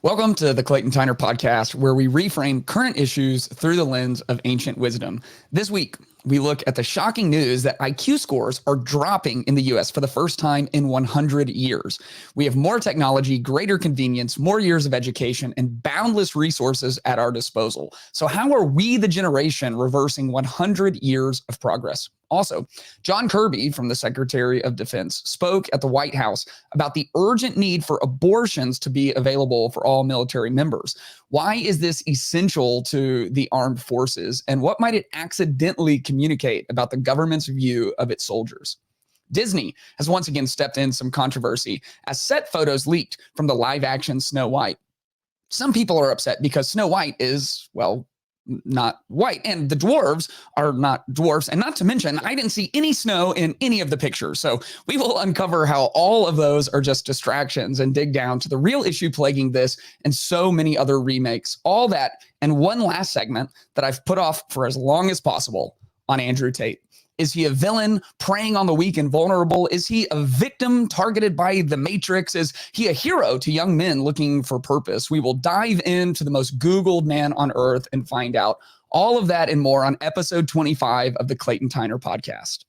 Welcome to the Clayton Tyner podcast, where we reframe current issues through the lens of ancient wisdom. This week, we look at the shocking news that IQ scores are dropping in the US for the first time in 100 years. We have more technology, greater convenience, more years of education, and boundless resources at our disposal. So how are we, the generation, reversing 100 years of progress? Also, John Kirby from the Secretary of Defense spoke at the White House about the urgent need for abortions to be available for all military members. Why is this essential to the armed forces, and what might it accidentally communicate about the government's view of its soldiers? Disney has once again stepped in some controversy as set photos leaked from the live-action Snow White. Some people are upset because Snow White is, well, not white, and the dwarves are not dwarfs, and not to mention I didn't see any snow in any of the pictures. So we will uncover how all of those are just distractions and dig down to the real issue plaguing this and so many other remakes. All that and one last segment that I've put off for as long as possible on Andrew Tate. Is he a villain preying on the weak and vulnerable? Is he a victim targeted by the Matrix? Is he a hero to young men looking for purpose? We will dive into the most Googled man on earth and find out all of that and more on episode 25 of the Clayton Tyner podcast.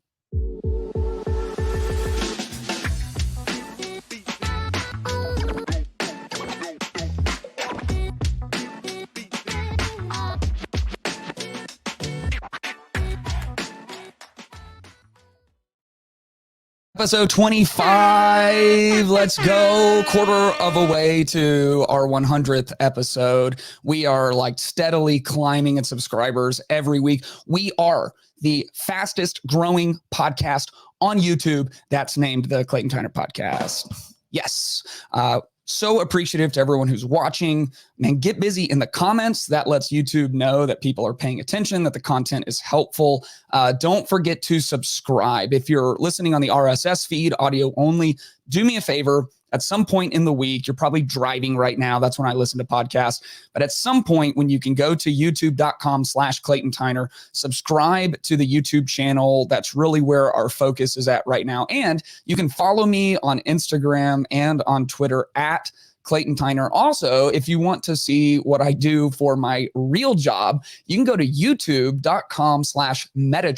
Episode 25, let's go, quarter of a way to our 100th episode. We are like steadily climbing in subscribers every week. We are the fastest growing podcast on YouTube that's named the Clayton Tyner podcast. Yes. So appreciative to everyone who's watching. Man, get busy in the comments. That lets YouTube know that people are paying attention, that the content is helpful. Don't forget to subscribe. If you're listening on the RSS feed, audio only, do me a favor. At some point in the week, you're probably driving right now. That's when I listen to podcasts. But at some point when you can go to youtube.com/Clayton Tyner, subscribe to the YouTube channel. That's really where our focus is at right now. And you can follow me on Instagram and on Twitter at Clayton Tyner. Also, if you want to see what I do for my real job, you can go to youtube.com/metachurch, META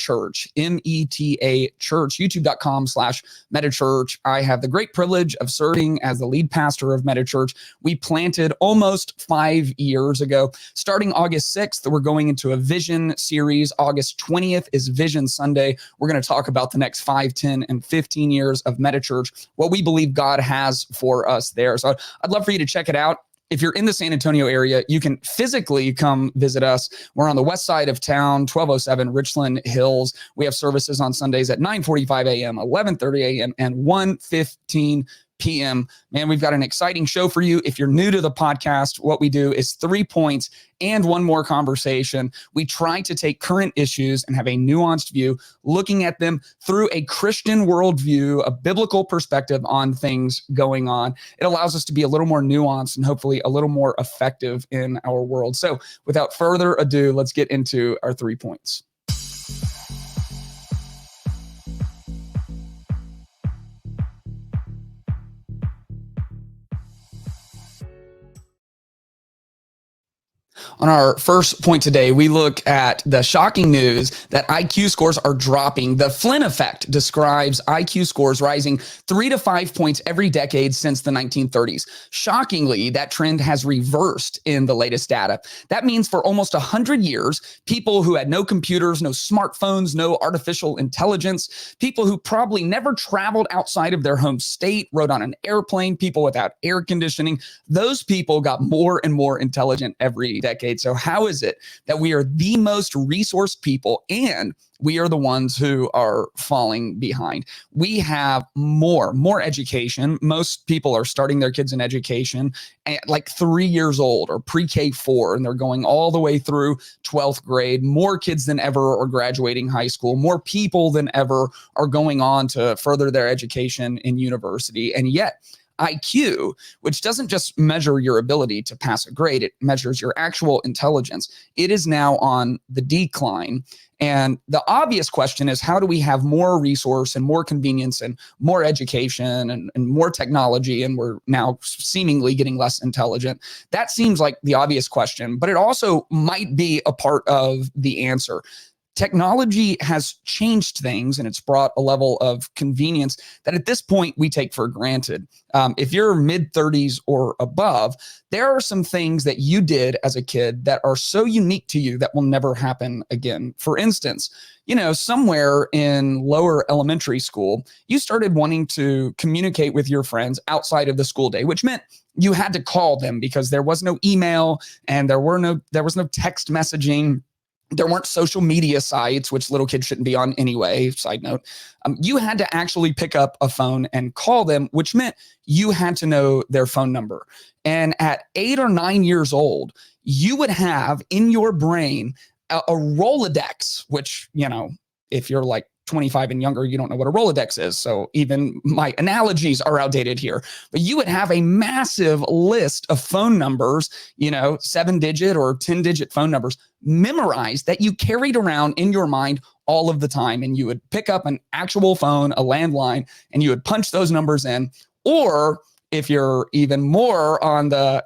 church, youtube.com/metachurch. I have the great privilege of serving as the lead pastor of Metachurch. We planted almost 5 years ago. Starting August 6th, we're going into a vision series. August 20th is Vision Sunday. We're going to talk about the next 5, 10, and 15 years of Metachurch, what we believe God has for us there. So I'd love for you to check it out. If you're in the San Antonio area, you can physically come visit us. We're on the west side of town, 1207 Richland Hills. We have services on Sundays at 9:45 a.m., 11:30 a.m., and 1:15 p.m. Man, we've got an exciting show for you. If you're new to the podcast, what we do is 3 points and one more conversation. We try to take current issues and have a nuanced view, looking at them through a Christian worldview, a biblical perspective on things going on. It allows us to be a little more nuanced and hopefully a little more effective in our world. So without further ado, let's get into our 3 points. On our first point today, we look at the shocking news that IQ scores are dropping. The Flynn effect describes IQ scores rising 3 to 5 points every decade since the 1930s. Shockingly, that trend has reversed in the latest data. That means for almost 100 years, people who had no computers, no smartphones, no artificial intelligence, people who probably never traveled outside of their home state, rode on an airplane, people without air conditioning, those people got more and more intelligent every decade. So how is it that we are the most resourced people and we are the ones who are falling behind? We have more education. Most people are starting their kids in education at like 3 years old or pre-K 4, and they're going all the way through 12th grade. More kids than ever are graduating high school. More people than ever are going on to further their education in university. And yet IQ, which doesn't just measure your ability to pass a grade, it measures your actual intelligence. It is now on the decline. And the obvious question is, how do we have more resource and more convenience and more education and more technology, and we're now seemingly getting less intelligent? That seems like the obvious question, but it also might be a part of the answer. Technology has changed things, and it's brought a level of convenience that at this point we take for granted. If you're mid 30s or above, there are some things that you did as a kid that are so unique to you that will never happen again. For instance, somewhere in lower elementary school, you started wanting to communicate with your friends outside of the school day, which meant you had to call them because there was no email and there was no text messaging. There weren't social media sites, which little kids shouldn't be on anyway, side note. You had to actually pick up a phone and call them, which meant you had to know their phone number. And at 8 or 9 years old, you would have in your brain a Rolodex, which, if you're like 25 and younger, you don't know what a Rolodex is. So even my analogies are outdated here. But you would have a massive list of phone numbers, 7-digit or 10-digit phone numbers memorized that you carried around in your mind all of the time. And you would pick up an actual phone, a landline, and you would punch those numbers in. Or if you're even more on the,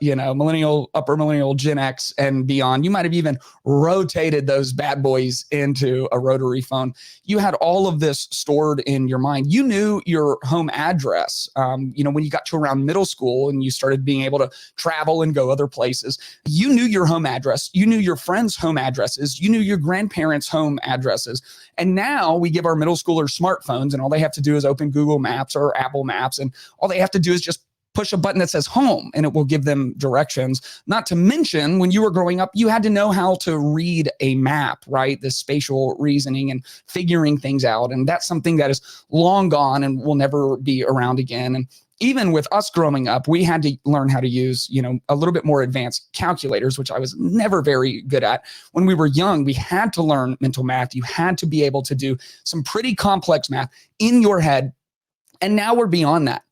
upper millennial Gen X and beyond, you might have even rotated those bad boys into a rotary phone. You had all of this stored in your mind. You knew your home address. When you got to around middle school and you started being able to travel and go other places, you knew your home address. You knew your friends' home addresses. You knew your grandparents' home addresses. And now we give our middle schoolers smartphones, and all they have to do is open Google Maps or Apple Maps, and all they have to do is just push a button that says home, and it will give them directions. Not to mention, when you were growing up, you had to know how to read a map, right? The spatial reasoning and figuring things out. And that's something that is long gone and will never be around again. And even with us growing up, we had to learn how to use, a little bit more advanced calculators, which I was never very good at. When we were young, we had to learn mental math. You had to be able to do some pretty complex math in your head. And now we're beyond that.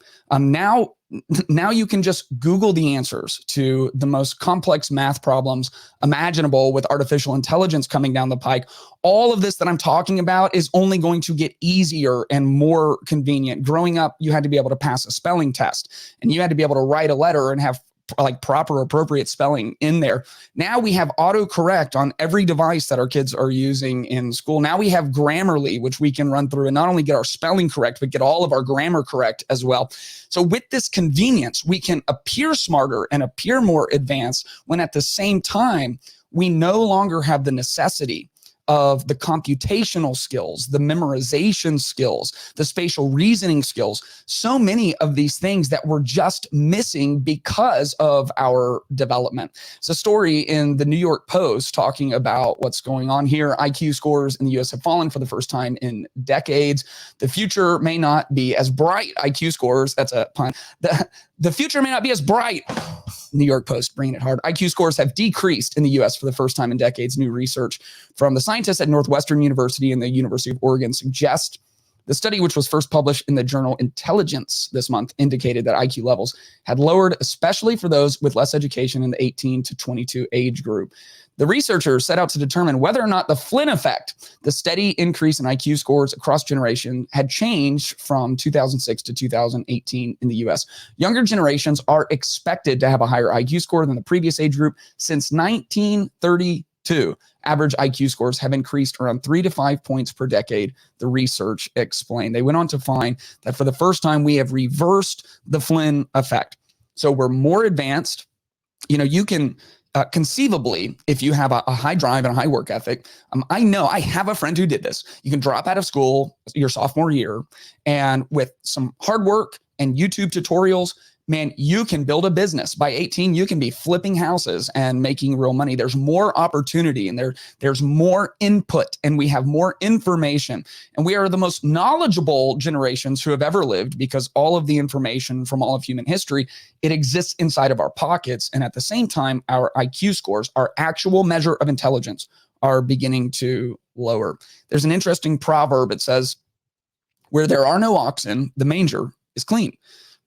Now you can just Google the answers to the most complex math problems imaginable with artificial intelligence coming down the pike. All of this that I'm talking about is only going to get easier and more convenient. Growing up, you had to be able to pass a spelling test, and you had to be able to write a letter and have like proper, appropriate spelling in there. Now we have autocorrect on every device that our kids are using in school. Now we have Grammarly, which we can run through and not only get our spelling correct, but get all of our grammar correct as well. So with this convenience, we can appear smarter and appear more advanced when at the same time, we no longer have the necessity of the computational skills, the memorization skills, the spatial reasoning skills, so many of these things that we're just missing because of our development. It's a story in the New York Post talking about what's going on here. IQ scores in the US have fallen for the first time in decades. The future may not be as bright. IQ scores, that's a pun. The future may not be as bright. New York Post, bringing it hard. IQ scores have decreased in the US for the first time in decades. New research from the scientists at Northwestern University and the University of Oregon suggests the study, which was first published in the journal Intelligence this month, indicated that IQ levels had lowered, especially for those with less education in the 18 to 22 age group. The researchers set out to determine whether or not the Flynn effect, the steady increase in IQ scores across generation, had changed from 2006 to 2018 in the US. Younger generations are expected to have a higher IQ score than the previous age group since 1932. Average IQ scores have increased around 3 to 5 points per decade, the research explained. They went on to find that for the first time, we have reversed the Flynn effect. So we're more advanced. You can conceivably, if you have a high drive and a high work ethic, I know I have a friend who did this. You can drop out of school your sophomore year, and with some hard work and YouTube tutorials, man, you can build a business. By 18, you can be flipping houses and making real money. There's more opportunity, and there's more input, and we have more information. And we are the most knowledgeable generations who have ever lived, because all of the information from all of human history, it exists inside of our pockets. And at the same time, our IQ scores, our actual measure of intelligence, are beginning to lower. There's an interesting proverb. It says, where there are no oxen, the manger is clean.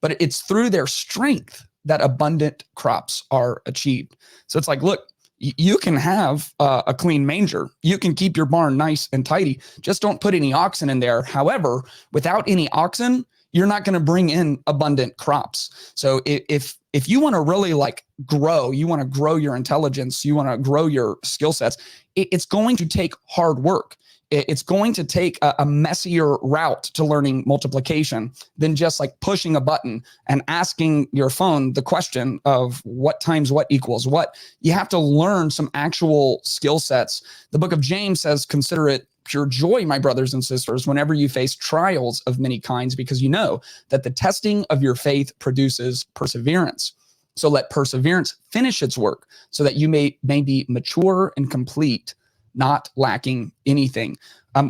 but it's through their strength that abundant crops are achieved. So it's like, look, you can have a clean manger. You can keep your barn nice and tidy. Just don't put any oxen in there. However, without any oxen, you're not going to bring in abundant crops. So if you want to really like grow, you want to grow your intelligence, you want to grow your skill sets, it's going to take hard work. It's going to take a messier route to learning multiplication than just like pushing a button and asking your phone the question of what times what equals what. You have to learn some actual skill sets. The book of James says, consider it pure joy, my brothers and sisters, whenever you face trials of many kinds, because you know that the testing of your faith produces perseverance. So let perseverance finish its work so that you may be mature and complete, not lacking anything.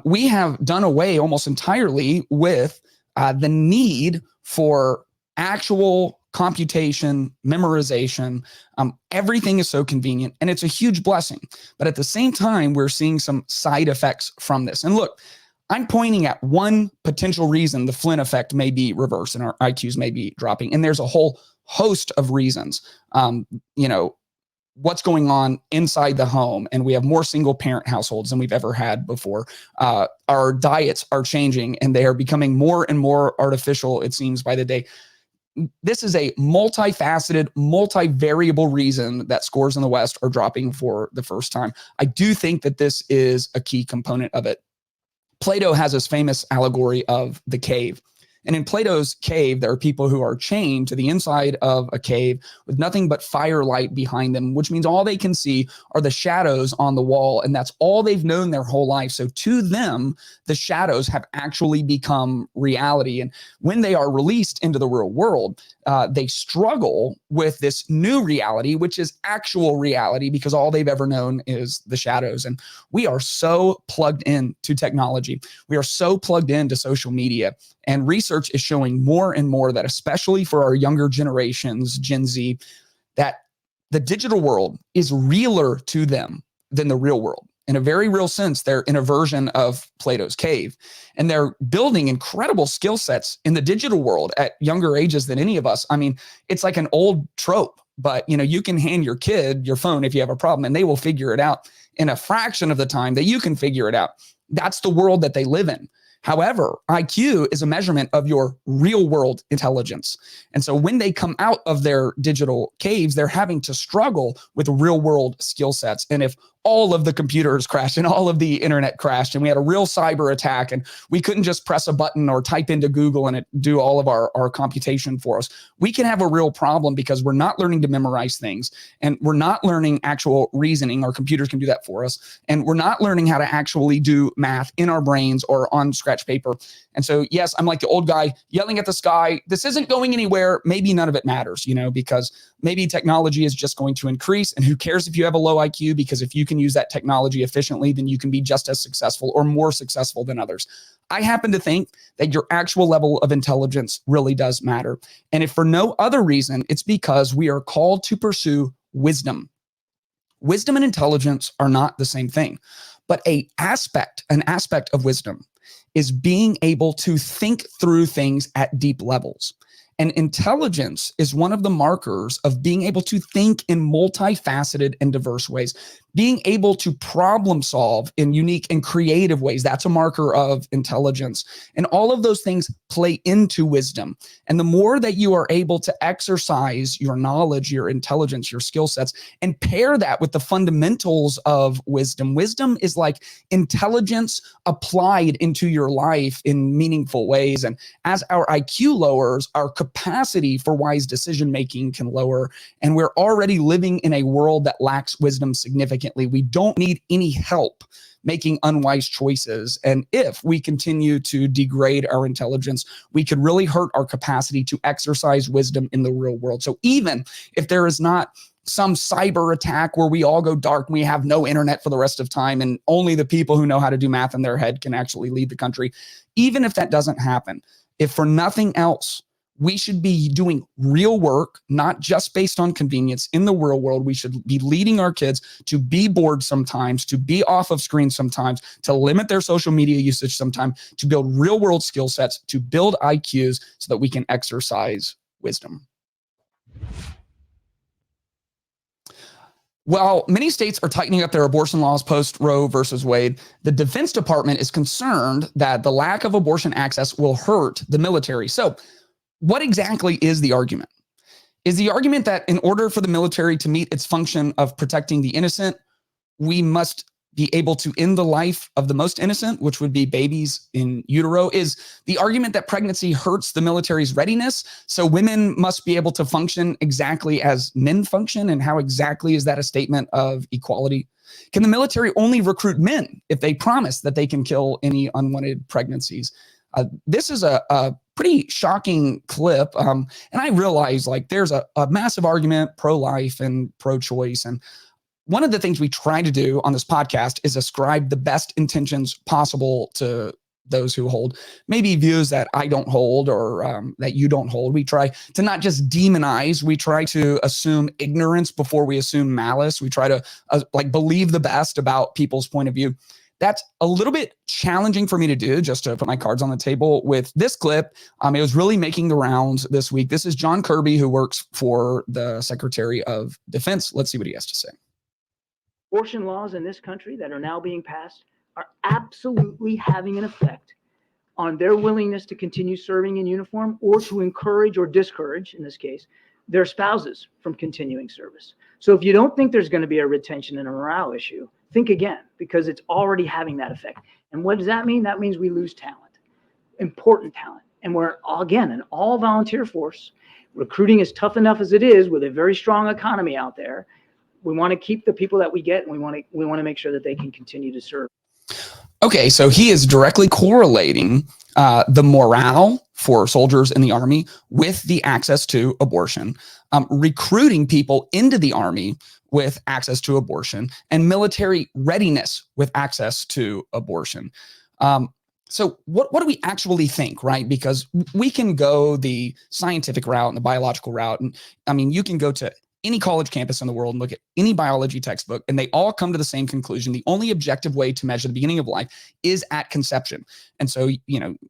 We have done away almost entirely with the need for actual computation, memorization. Everything is so convenient and it's a huge blessing. But at the same time, we're seeing some side effects from this. And look, I'm pointing at one potential reason the Flynn effect may be reversed and our IQs may be dropping. And there's a whole host of reasons. What's going on inside the home, and we have more single parent households than we've ever had before. Our diets are changing and they are becoming more and more artificial, it seems, by the day. This is a multifaceted, multivariable reason that scores in the West are dropping for the first time. I do think that this is a key component of it. Plato has this famous allegory of the cave. And in Plato's cave, there are people who are chained to the inside of a cave with nothing but firelight behind them, which means all they can see are the shadows on the wall. And that's all they've known their whole life. So to them, the shadows have actually become reality. And when they are released into the real world, they struggle with this new reality, which is actual reality, because all they've ever known is the shadows. And we are so plugged in to technology. We are so plugged into social media. And research is showing more and more that, especially for our younger generations, Gen Z, that the digital world is realer to them than the real world. In a very real sense, they're in a version of Plato's cave, and they're building incredible skill sets in the digital world at younger ages than any of us. I mean, it's like an old trope, but you can hand your kid your phone if you have a problem, and they will figure it out in a fraction of the time that you can figure it out. That's the world that they live in. However, IQ is a measurement of your real world intelligence. And so when they come out of their digital caves, they're having to struggle with real world skill sets. And if all of the computers crashed and all of the internet crashed and we had a real cyber attack and we couldn't just press a button or type into Google and it do all of our computation for us, we can have a real problem because we're not learning to memorize things and we're not learning actual reasoning. Our computers can do that for us. And we're not learning how to actually do math in our brains or on scratch paper. And so, yes, I'm like the old guy yelling at the sky. This isn't going anywhere. Maybe none of it matters, because maybe technology is just going to increase. And who cares if you have a low IQ? Because if you can use that technology efficiently, then you can be just as successful or more successful than others. I happen to think that your actual level of intelligence really does matter. And if for no other reason, it's because we are called to pursue wisdom. Wisdom and intelligence are not the same thing, but an aspect of wisdom is being able to think through things at deep levels. And intelligence is one of the markers of being able to think in multifaceted and diverse ways, being able to problem solve in unique and creative ways. That's a marker of intelligence. And all of those things play into wisdom. And the more that you are able to exercise your knowledge, your intelligence, your skill sets, and pair that with the fundamentals of wisdom. Wisdom is like intelligence applied into your life in meaningful ways. And as our IQ lowers, our capacity for wise decision-making can lower. And we're already living in a world that lacks wisdom significantly. We don't need any help making unwise choices. And if we continue to degrade our intelligence, we could really hurt our capacity to exercise wisdom in the real world. So even if there is not some cyber attack where we all go dark and we have no internet for the rest of time and only the people who know how to do math in their head can actually lead the country, even if that doesn't happen, if for nothing else, we should be doing real work, not just based on convenience in the real world. We should be leading our kids to be bored sometimes, to be off of screen sometimes, to limit their social media usage sometimes, to build real world skill sets, to build IQs so that we can exercise wisdom. While many states are tightening up their abortion laws post Roe versus Wade, the Defense Department is concerned that the lack of abortion access will hurt the military. So, what exactly is the argument? Is the argument that in order for the military to meet its function of protecting the innocent, we must be able to end the life of the most innocent, which would be babies in utero? Is the argument that pregnancy hurts the military's readiness, so women must be able to function exactly as men function? And how exactly is that a statement of equality? Can the military only recruit men if they promise that they can kill any unwanted pregnancies? This is a pretty shocking clip. And I realize like there's a massive argument pro-life and pro-choice. And one of the things we try to do on this podcast is ascribe the best intentions possible to those who hold maybe views that I don't hold or that you don't hold. We try to not just demonize. We try to assume ignorance before we assume malice. We try to believe the best about people's point of view. That's a little bit challenging for me to do, just to put my cards on the table with this clip. It was really making the rounds this week. This is John Kirby, who works for the Secretary of Defense. Let's see what he has to say. Abortion laws in this country that are now being passed are absolutely having an effect on their willingness to continue serving in uniform or to encourage or discourage, in this case, their spouses from continuing service. So if you don't think there's going to be a retention and a morale issue, think again, because it's already having that effect. And what does that mean? That means we lose talent, important talent. And we're, again, an all volunteer force. Recruiting is tough enough as it is with a very strong economy out there. We want to keep the people that we get, and we want to make sure that they can continue to serve. Okay, so he is directly correlating the morale for soldiers in the Army with the access to abortion, recruiting people into the Army with access to abortion, and military readiness with access to abortion. So what do we actually think, right? Because we can go the scientific route and the biological route. And I mean, you can go to any college campus in the world and look at any biology textbook, and they all come to the same conclusion. The only objective way to measure the beginning of life is at conception. And so,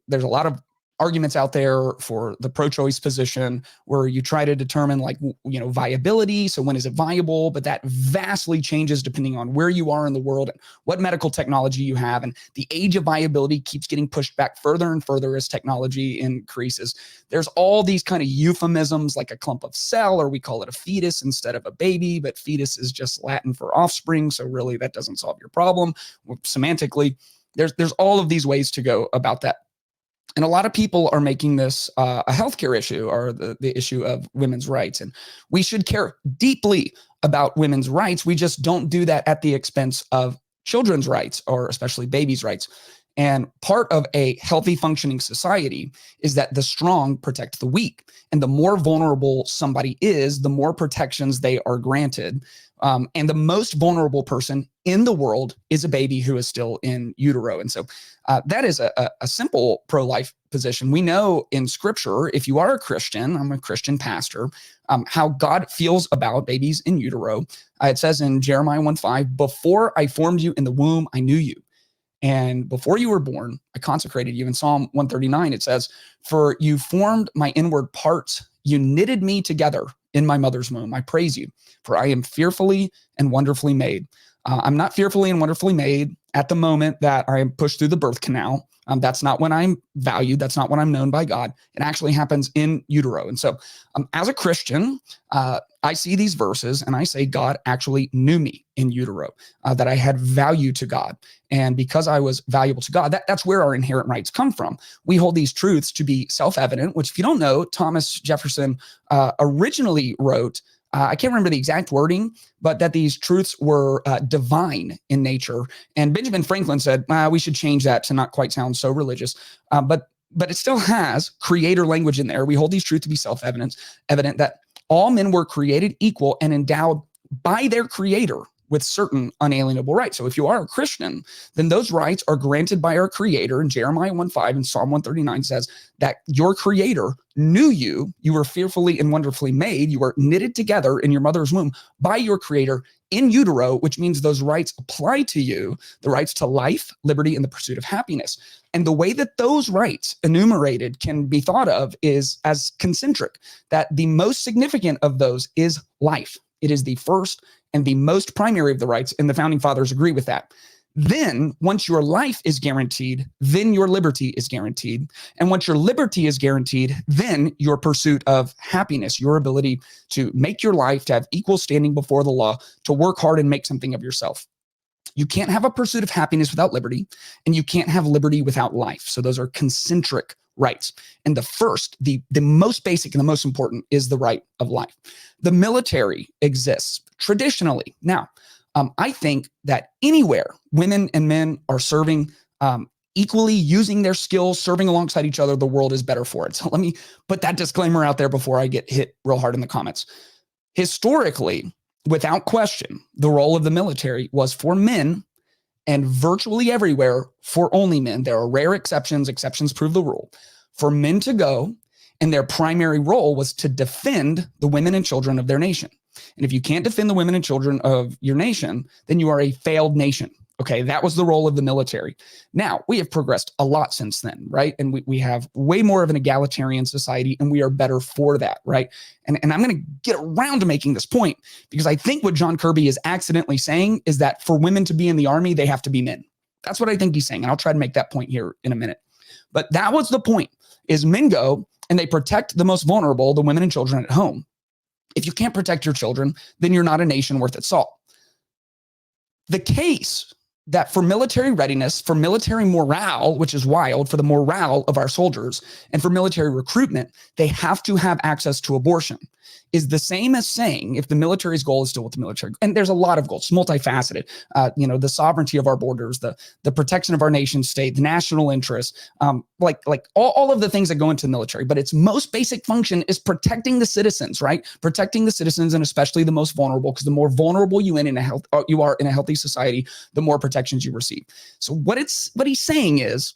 there's a lot of arguments out there for the pro-choice position where you try to determine viability. So when is it viable? But that vastly changes depending on where you are in the world and what medical technology you have. And the age of viability keeps getting pushed back further and further as technology increases. There's all these kind of euphemisms like a clump of cell, or we call it a fetus instead of a baby, but fetus is just Latin for offspring. So really that doesn't solve your problem. Semantically, there's all of these ways to go about that. And a lot of people are making this a healthcare issue, or the issue of women's rights. And we should care deeply about women's rights. We just don't do that at the expense of children's rights, or especially babies' rights. And part of a healthy functioning society is that the strong protect the weak. And the more vulnerable somebody is, the more protections they are granted. And the most vulnerable person in the world is a baby who is still in utero. And so that is a simple pro-life position. We know in scripture, if you are a Christian, I'm a Christian pastor, how God feels about babies in utero. It says in Jeremiah 1:5, "Before I formed you in the womb, I knew you. And before you were born, I consecrated you." In Psalm 139, it says, "For you formed my inward parts. You knitted me together in my mother's womb. I praise you, for I am fearfully and wonderfully made." I'm not fearfully and wonderfully made at the moment that I am pushed through the birth canal. That's not when I'm valued. That's not when I'm known by God. It actually happens in utero. And so as a Christian, I see these verses and I say, God actually knew me in utero, that I had value to God. And because I was valuable to God, that's where our inherent rights come from. We hold these truths to be self-evident, which if you don't know, Thomas Jefferson originally wrote, I can't remember the exact wording, but that these truths were divine in nature. And Benjamin Franklin said, we should change that to not quite sound so religious. But it still has creator language in there. We hold these truths to be self-evident that all men were created equal and endowed by their creator with certain unalienable rights. So if you are a Christian, then those rights are granted by our Creator. And Jeremiah 1:5 and Psalm 139 says that your Creator knew you. You were fearfully and wonderfully made. You were knitted together in your mother's womb by your Creator in utero, which means those rights apply to you, the rights to life, liberty, and the pursuit of happiness. And the way that those rights enumerated can be thought of is as concentric, that the most significant of those is life. It is the first and the most primary of the rights, and the founding fathers agree with that. Then once your life is guaranteed, then your liberty is guaranteed. And once your liberty is guaranteed, then your pursuit of happiness, your ability to make your life, to have equal standing before the law, to work hard and make something of yourself. You can't have a pursuit of happiness without liberty, and you can't have liberty without life. So those are concentric rights. And the first, the most basic and the most important is the right of life. The military exists traditionally. Now, I think that anywhere women and men are serving equally, using their skills, serving alongside each other, the world is better for it. So let me put that disclaimer out there before I get hit real hard in the comments. Historically, without question, the role of the military was for men, and virtually everywhere for only men. There are rare exceptions. Exceptions prove the rule. For men to go, and their primary role was to defend the women and children of their nation. And if you can't defend the women and children of your nation, then you are a failed nation. Okay, that was the role of the military. Now, we have progressed a lot since then, right? And we have way more of an egalitarian society, and we are better for that, right? And I'm going to get around to making this point, because I think what John Kirby is accidentally saying is that for women to be in the army, they have to be men. That's what I think he's saying, and I'll try to make that point here in a minute. But that was the point, is men go, and they protect the most vulnerable, the women and children at home. If you can't protect your children, then you're not a nation worth its salt. The case that for military readiness, for military morale, which is wild, for the morale of our soldiers, and for military recruitment, they have to have access to abortion, is the same as saying, if the military's goal is still with the military, and there's a lot of goals, multifaceted, the sovereignty of our borders, the protection of our nation state, the national interest, like all of the things that go into the military, but its most basic function is protecting the citizens, right? Protecting the citizens, and especially the most vulnerable, because the more vulnerable you are in a healthy society, the more protections you receive. So what he's saying is,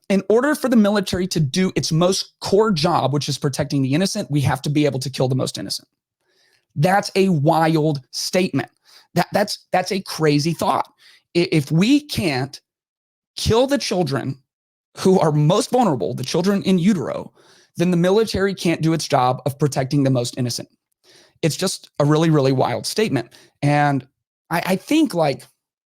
in order for the military to do its most core job, which is protecting the innocent, we have to be able to kill the most innocent. That's a wild statement. That's a crazy thought. If we can't kill the children who are most vulnerable, the children in utero, then the military can't do its job of protecting the most innocent. It's just a really, really wild statement. And I think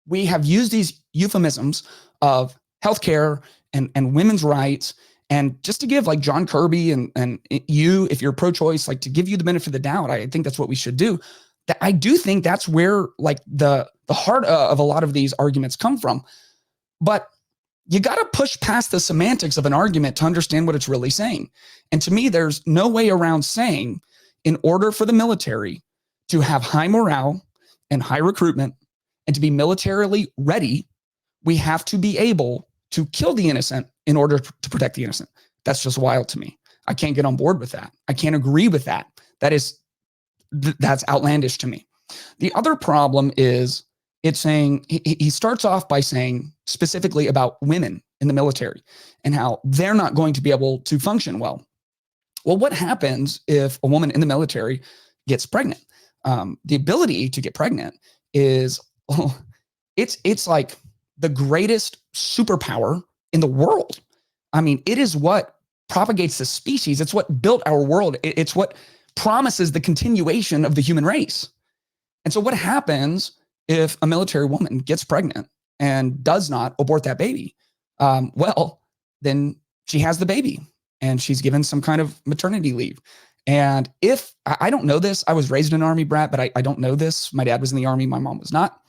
we have used these euphemisms of healthcare and women's rights, and just to give John Kirby and you, if you're pro-choice, to give you the benefit of the doubt, I think that's what we should do. That I do think that's where the heart of a lot of these arguments come from. But you got to push past the semantics of an argument to understand what it's really saying. And to me, there's no way around saying, in order for the military to have high morale and high recruitment and to be militarily ready, we have to be able to kill the innocent in order to protect the innocent. That's just wild to me. I can't get on board with that. I can't agree with that. That's outlandish to me. The other problem is it's saying, he starts off by saying specifically about women in the military and how they're not going to be able to function well. Well, what happens if a woman in the military gets pregnant? The ability to get pregnant is, it's like the greatest superpower in the world. I mean, it is what propagates the species. It's what built our world. It's what promises the continuation of the human race. And so what happens if a military woman gets pregnant and does not abort that baby? Well, then she has the baby and she's given some kind of maternity leave. And if, I don't know this, I was raised an Army brat, but I don't know this. My dad was in the Army, my mom was not.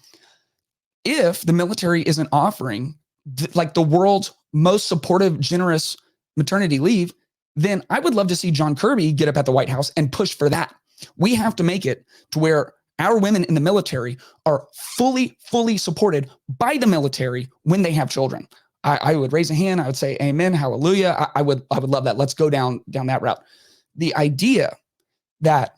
If the military isn't offering the world's most supportive, generous maternity leave, then I would love to see John Kirby get up at the White House and push for that. We have to make it to where our women in the military are fully supported by the military when they have children. I would raise a hand. I would say, amen, hallelujah. I would love that. Let's go down that route. The idea that,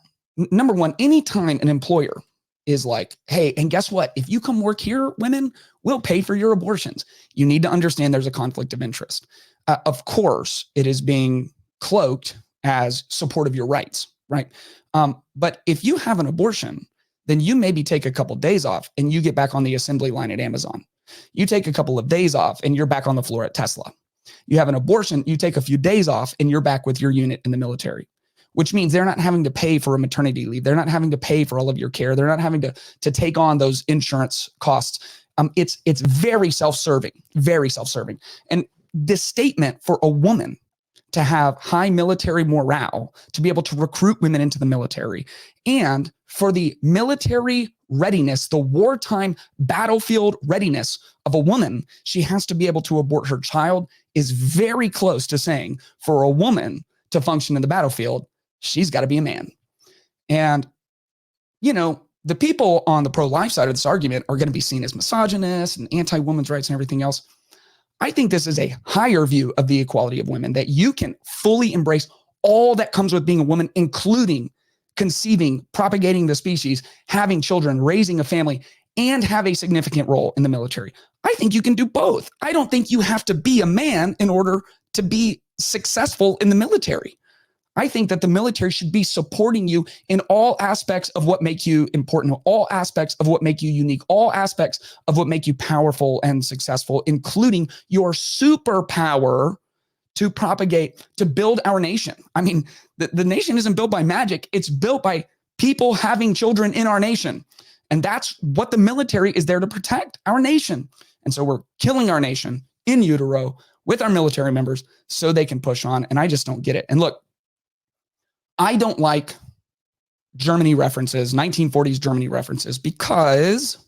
number one, anytime an employer is like, hey, and guess what? If you come work here, women, we'll pay for your abortions. You need to understand there's a conflict of interest. Of course, it is being cloaked as support of your rights, right? But if you have an abortion, then you maybe take a couple of days off and you get back on the assembly line at Amazon. You take a couple of days off and you're back on the floor at Tesla. You have an abortion, you take a few days off and you're back with your unit in the military, which means they're not having to pay for a maternity leave. They're not having to pay for all of your care. They're not having to take on those insurance costs. It's very self-serving, very self-serving. And this statement for a woman to have high military morale, to be able to recruit women into the military, and for the military readiness, the wartime battlefield readiness of a woman, she has to be able to abort her child, is very close to saying for a woman to function in the battlefield, she's got to be a man. And, you know, the people on the pro-life side of this argument are going to be seen as misogynist and anti-women's rights and everything else. I think this is a higher view of the equality of women, that you can fully embrace all that comes with being a woman, including conceiving, propagating the species, having children, raising a family, and have a significant role in the military. I think you can do both. I don't think you have to be a man in order to be successful in the military. I think that the military should be supporting you in all aspects of what make you important, all aspects of what make you unique, all aspects of what make you powerful and successful, including your superpower to propagate, to build our nation. I mean, the nation isn't built by magic. It's built by people having children in our nation. And that's what the military is there to protect, our nation. And so we're killing our nation in utero with our military members so they can push on. And I just don't get it. And look, I don't like Germany references, 1940s Germany references, because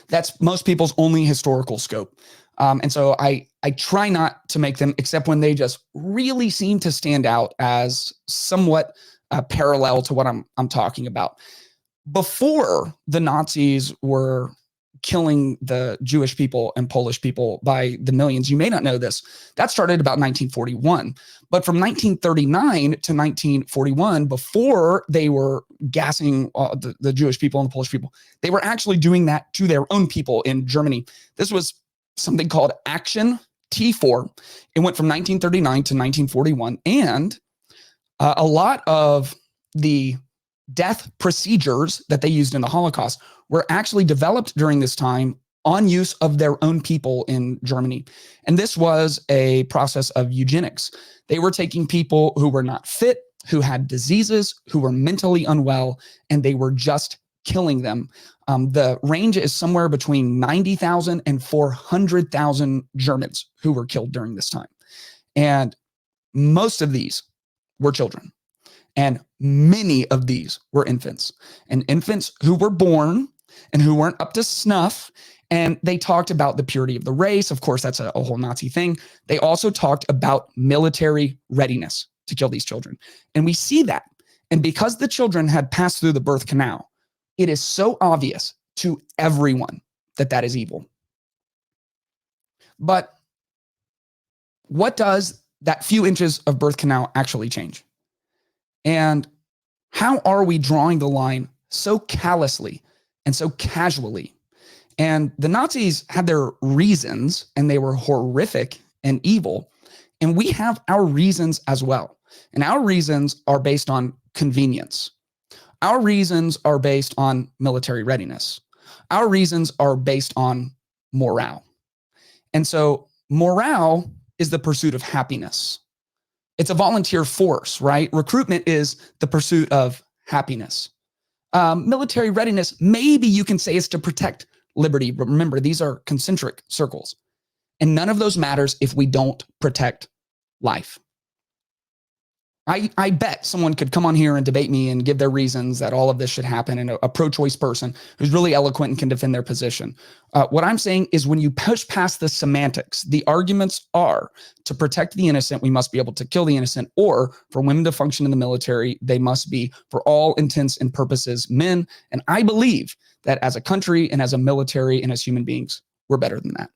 that's most people's only historical scope. And so I try not to make them, except when they just really seem to stand out as somewhat parallel to what I'm talking about. Before the Nazis were killing the Jewish people and Polish people by the millions, you may not know this, that started about 1941. But from 1939 to 1941, before they were gassing the Jewish people and the Polish people, they were actually doing that to their own people in Germany. This was something called Action T4. It went from 1939 to 1941. And a lot of the death procedures that they used in the Holocaust were actually developed during this time on use of their own people in Germany. And this was a process of eugenics. They were taking people who were not fit, who had diseases, who were mentally unwell, and they were just killing them. The range is somewhere between 90,000 and 400,000 Germans who were killed during this time. And most of these were children. And many of these were infants, and infants who were born and who weren't up to snuff. And they talked about the purity of the race. Of course, that's a whole Nazi thing. They also talked about military readiness to kill these children. And we see that. And because the children had passed through the birth canal, it is so obvious to everyone that that is evil. But what does that few inches of birth canal actually change? And how are we drawing the line so callously and so casually? And the Nazis had their reasons, and they were horrific and evil. And we have our reasons as well. And our reasons are based on convenience. Our reasons are based on military readiness. Our reasons are based on morale. And so morale is the pursuit of happiness. It's a volunteer force, right? Recruitment is the pursuit of happiness. Military readiness, maybe you can say, is to protect liberty. But remember, these are concentric circles. And none of those matters if we don't protect life. I bet someone could come on here and debate me and give their reasons that all of this should happen, and a pro-choice person who's really eloquent and can defend their position. What I'm saying is, when you push past the semantics, the arguments are to protect the innocent, we must be able to kill the innocent, or for women to function in the military, they must be, for all intents and purposes, men. And I believe that as a country and as a military and as human beings, we're better than that.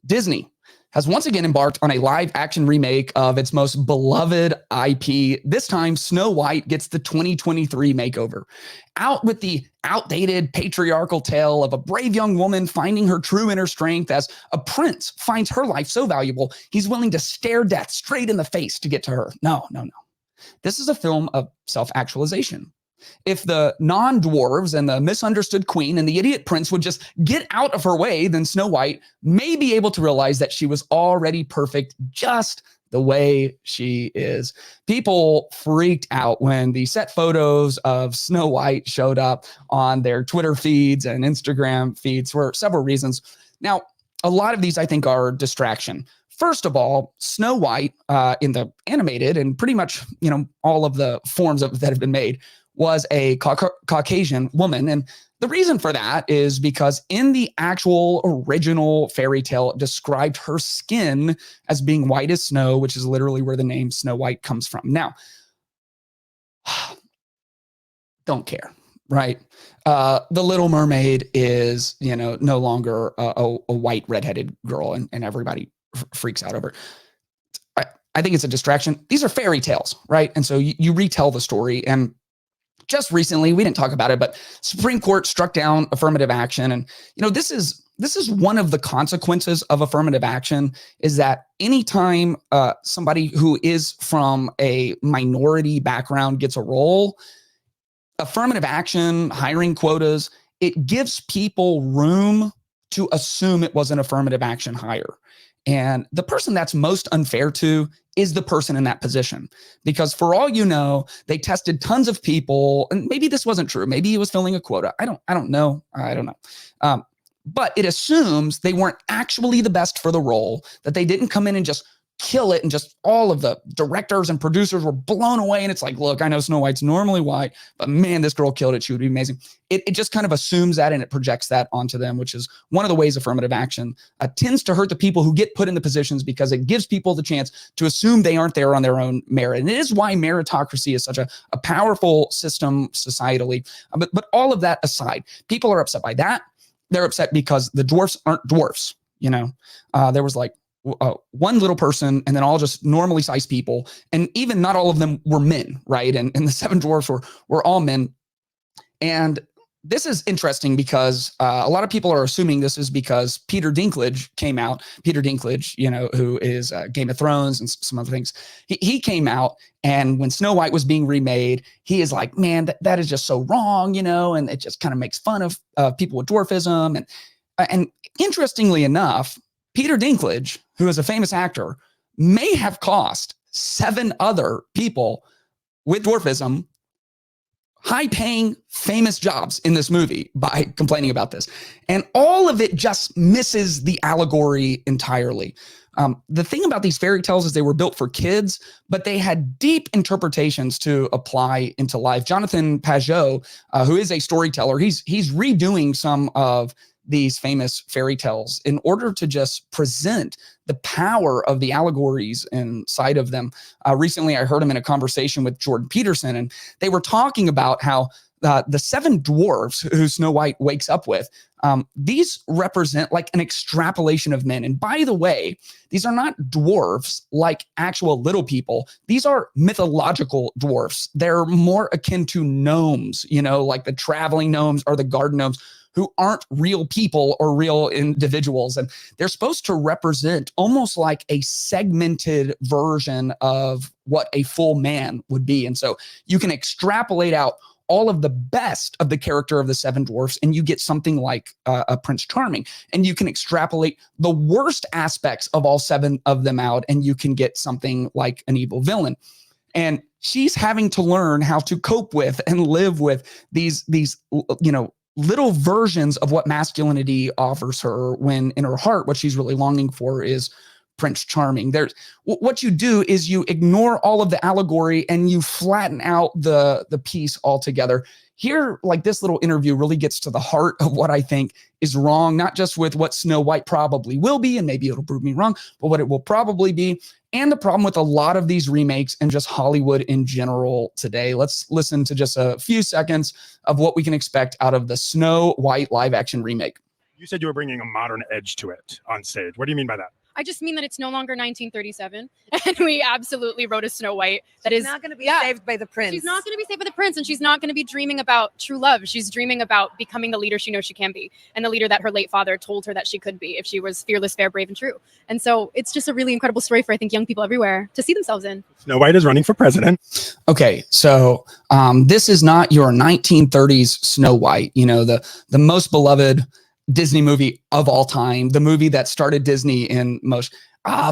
Disney has once again embarked on a live action remake of its most beloved IP. This time, Snow White gets the 2023 makeover. Out with the outdated patriarchal tale of a brave young woman finding her true inner strength as a prince finds her life so valuable, he's willing to stare death straight in the face to get to her. No. This is a film of self-actualization. If the non-dwarves and the misunderstood queen and the idiot prince would just get out of her way, then Snow White may be able to realize that she was already perfect just the way she is. People freaked out when the set photos of Snow White showed up on their Twitter feeds and Instagram feeds for several reasons. Now, a lot of these I think are distraction. First of all, Snow White in the animated and pretty much, all of the forms that have been made was a Caucasian woman. And the reason for that is because in the actual original fairy tale, it described her skin as being white as snow, which is literally where the name Snow White comes from. Now, don't care, right? The Little Mermaid is, no longer a white redheaded girl, and everybody freaks out over it. I think it's a distraction. These are fairy tales, right? And so you retell the story. And just recently, we didn't talk about it, but Supreme Court struck down affirmative action. And, this is one of the consequences of affirmative action, is that anytime somebody who is from a minority background gets a role, affirmative action, hiring quotas, it gives people room to assume it was an affirmative action hire. And the person that's most unfair to is the person in that position, because for all you know, they tested tons of people, and maybe this wasn't true. Maybe he was filling a quota. I don't know. But it assumes they weren't actually the best for the role, that they didn't come in and just kill it, and just all of the directors and producers were blown away. And it's like, look, I know Snow White's normally white, but man, this girl killed it. She would be amazing. It just kind of assumes that, and it projects that onto them, which is one of the ways affirmative action tends to hurt the people who get put in the positions, because it gives people the chance to assume they aren't there on their own merit. And it is why meritocracy is such a powerful system societally. But all of that aside, people are upset by that. They're upset because the dwarfs aren't dwarfs. There was like one little person, and then all just normally sized people, and even not all of them were men, right? And the seven dwarfs were all men. And this is interesting because a lot of people are assuming this is because Peter Dinklage came out. Peter Dinklage, who is Game of Thrones and some other things. He came out, and when Snow White was being remade, he is like, man, that is just so wrong, and it just kind of makes fun of people with dwarfism. And interestingly enough, Peter Dinklage, who is a famous actor, may have cost 7 other people with dwarfism high-paying, famous jobs in this movie by complaining about this. And all of it just misses the allegory entirely. The thing about these fairy tales is they were built for kids, but they had deep interpretations to apply into life. Jonathan Pajot, who is a storyteller, he's redoing some of these famous fairy tales in order to just present the power of the allegories inside of them. Recently, I heard him in a conversation with Jordan Peterson, and they were talking about how the 7 dwarves who Snow White wakes up with, these represent like an extrapolation of men. And by the way, these are not dwarves like actual little people. These are mythological dwarfs. They're more akin to gnomes, like the traveling gnomes or the garden gnomes, who aren't real people or real individuals. And they're supposed to represent almost like a segmented version of what a full man would be. And so you can extrapolate out all of the best of the character of the 7 dwarfs, and you get something like a Prince Charming. And you can extrapolate the worst aspects of all 7 of them out, and you can get something like an evil villain. And she's having to learn how to cope with and live with these little versions of what masculinity offers her, when in her heart, what she's really longing for is Prince Charming. What you do is you ignore all of the allegory and you flatten out the piece altogether. Here, like, this little interview really gets to the heart of what I think is wrong, not just with what Snow White probably will be, and maybe it'll prove me wrong, but what it will probably be, and the problem with a lot of these remakes and just Hollywood in general today. Let's listen to just a few seconds of what we can expect out of the Snow White live action remake. You said you were bringing a modern edge to it on stage. What do you mean by that? I just mean that it's no longer 1937, and we absolutely wrote a Snow White that is not going to be saved by the prince. She's not going to be saved by the prince, and she's not going to be dreaming about true love. She's dreaming about becoming the leader she knows she can be, and the leader that her late father told her that she could be if she was fearless, fair, brave, and true. And so it's just a really incredible story for, I think, young people everywhere to see themselves in. Snow White is running for president. Okay, so this is not your 1930s Snow White, you know, the most beloved Disney movie of all time, the movie that started Disney in most.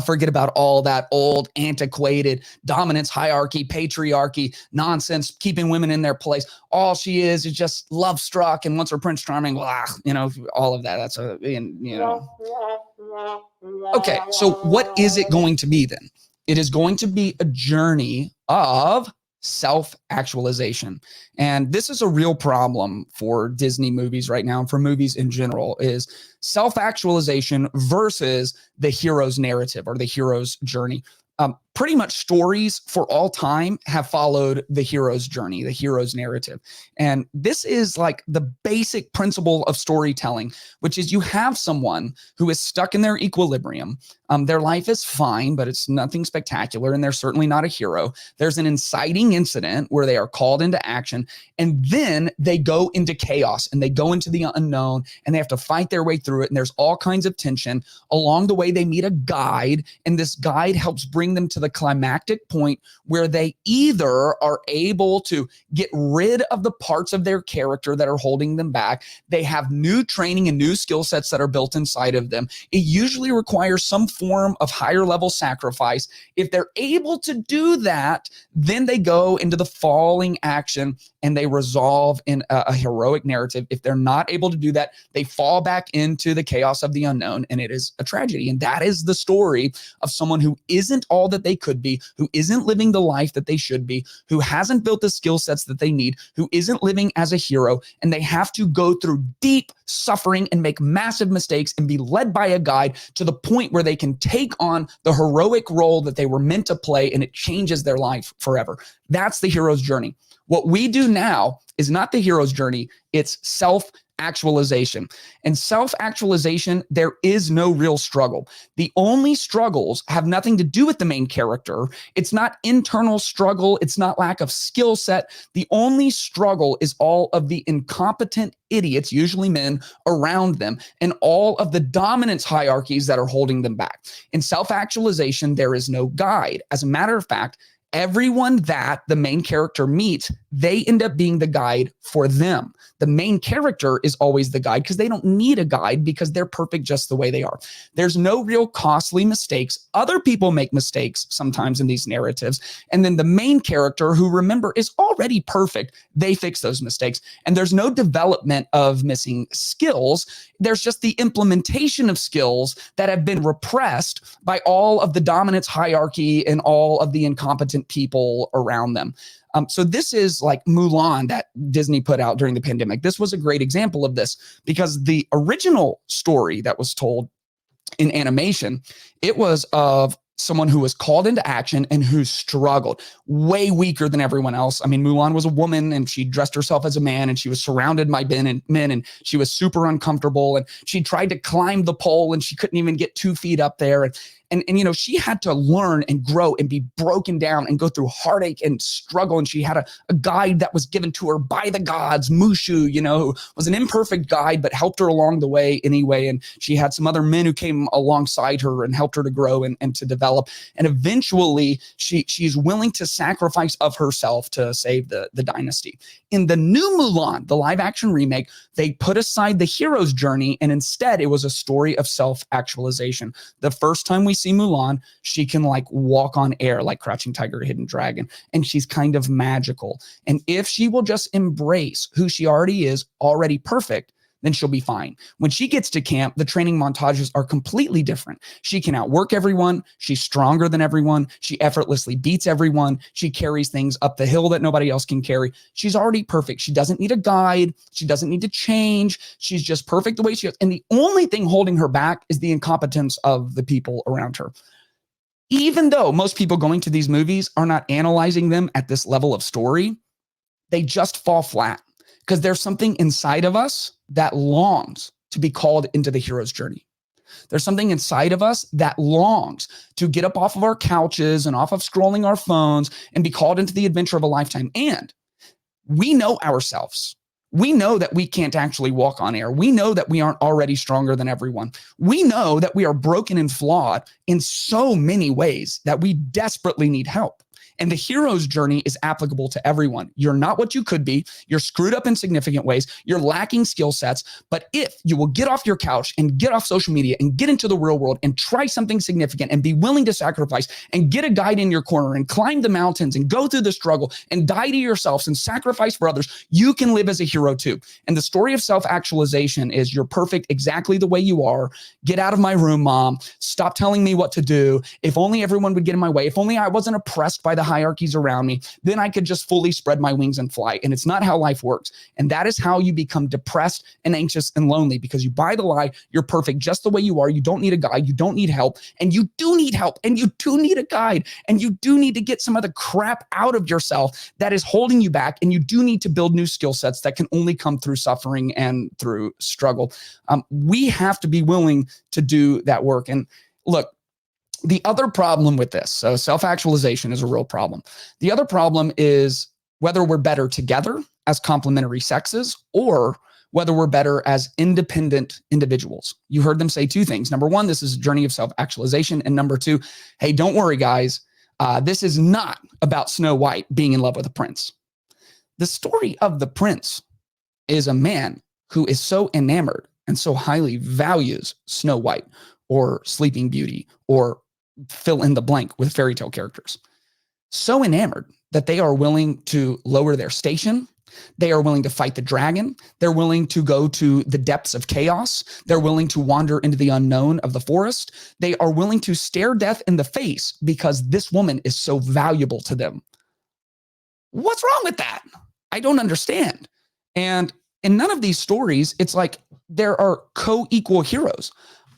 Forget about all that old, antiquated dominance, hierarchy, patriarchy, nonsense, keeping women in their place. All she is just love struck and wants her Prince Charming. Blah, you know, all of that. That's a, you know. Okay, so what is it going to be then? It is going to be a journey of self-actualization. And this is a real problem for Disney movies right now, and for movies in general, is self-actualization versus the hero's narrative or the hero's journey. Pretty much stories for all time have followed the hero's journey, the hero's narrative. And this is like the basic principle of storytelling, which is you have someone who is stuck in their equilibrium. Their life is fine, but it's nothing spectacular, and they're certainly not a hero. There's an inciting incident where they are called into action, and then they go into chaos and they go into the unknown, and they have to fight their way through it. And there's all kinds of tension. Along the way, they meet a guide, and this guide helps bring them to the climactic point where they either are able to get rid of the parts of their character that are holding them back. They have new training and new skill sets that are built inside of them. It usually requires some form of higher level sacrifice. If they're able to do that, then they go into the falling action and they resolve in a heroic narrative. If they're not able to do that, they fall back into the chaos of the unknown, and it is a tragedy. And that is the story of someone who isn't all that they could be, who isn't living the life that they should be, who hasn't built the skill sets that they need, who isn't living as a hero, and they have to go through deep suffering and make massive mistakes and be led by a guide to the point where they can take on the heroic role that they were meant to play, and it changes their life forever. That's the hero's journey. What we do now is not the hero's journey, it's self-actualization. And self-actualization, there is no real struggle. The only struggles have nothing to do with the main character. It's not internal struggle. It's not lack of skill set. The only struggle is all of the incompetent idiots, usually men, around them, and all of the dominance hierarchies that are holding them back. In self-actualization, there is no guide. As a matter of fact, everyone that the main character meets, they end up being the guide for them. The main character is always the guide because they don't need a guide because they're perfect just the way they are. There's no real costly mistakes. Other people make mistakes sometimes in these narratives. And then the main character, who, remember, is already perfect, they fix those mistakes. And there's no development of missing skills. There's just the implementation of skills that have been repressed by all of the dominance hierarchy and all of the incompetent people around them. So this is like Mulan that Disney put out during the pandemic. This was a great example of this because the original story that was told in animation, it was of someone who was called into action and who struggled, way weaker than everyone else. I mean, Mulan was a woman and she dressed herself as a man and she was surrounded by men and she was super uncomfortable, and she tried to climb the pole and she couldn't even get 2 feet up there. And you know, she had to learn and grow and be broken down and go through heartache and struggle. And she had a guide that was given to her by the gods, Mushu, you know, who was an imperfect guide, but helped her along the way anyway. And she had some other men who came alongside her and helped her to grow and to develop. And eventually she's willing to sacrifice of herself to save the dynasty. In the new Mulan, the live action remake, they put aside the hero's journey, and instead it was a story of self-actualization. The first time we see Mulan, she can like walk on air like Crouching Tiger, Hidden Dragon, and she's kind of magical. And if she will just embrace who she already is, already perfect, then she'll be fine. When she gets to camp, the training montages are completely different. She can outwork everyone. She's stronger than everyone. She effortlessly beats everyone. She carries things up the hill that nobody else can carry. She's already perfect. She doesn't need a guide. She doesn't need to change. She's just perfect the way she is. And the only thing holding her back is the incompetence of the people around her. Even though most people going to these movies are not analyzing them at this level of story, they just fall flat because there's something inside of us that longs to be called into the hero's journey. There's something inside of us that longs to get up off of our couches and off of scrolling our phones and be called into the adventure of a lifetime. And we know ourselves. We know that we can't actually walk on air. We know that we aren't already stronger than everyone. We know that we are broken and flawed in so many ways that we desperately need help. And the hero's journey is applicable to everyone. You're not what you could be. You're screwed up in significant ways. You're lacking skill sets. But if you will get off your couch and get off social media and get into the real world and try something significant and be willing to sacrifice and get a guide in your corner and climb the mountains and go through the struggle and die to yourselves and sacrifice for others, you can live as a hero too. And the story of self-actualization is you're perfect exactly the way you are. Get out of my room, mom. Stop telling me what to do. If only everyone would get in my way. If only I wasn't oppressed by the hierarchies around me, then I could just fully spread my wings and fly. And it's not how life works. And that is how you become depressed and anxious and lonely, because you buy the lie, you're perfect just the way you are. You don't need a guide. You don't need help. And you do need help. And you do need a guide. And you do need to get some of the crap out of yourself that is holding you back. And you do need to build new skill sets that can only come through suffering and through struggle. We have to be willing to do that work. And look, the other problem with this, so self-actualization is a real problem. The other problem is whether we're better together as complementary sexes or whether we're better as independent individuals. You heard them say two things. Number one, this is a journey of self-actualization. And number two, hey, don't worry, guys. This is not about Snow White being in love with a prince. The story of the prince is a man who is so enamored and so highly values Snow White or Sleeping Beauty or fill in the blank with fairy tale characters. So enamored that they are willing to lower their station. They are willing to fight the dragon. They're willing to go to the depths of chaos. They're willing to wander into the unknown of the forest. They are willing to stare death in the face because this woman is so valuable to them. What's wrong with that? I don't understand. And in none of these stories, it's like there are co-equal heroes.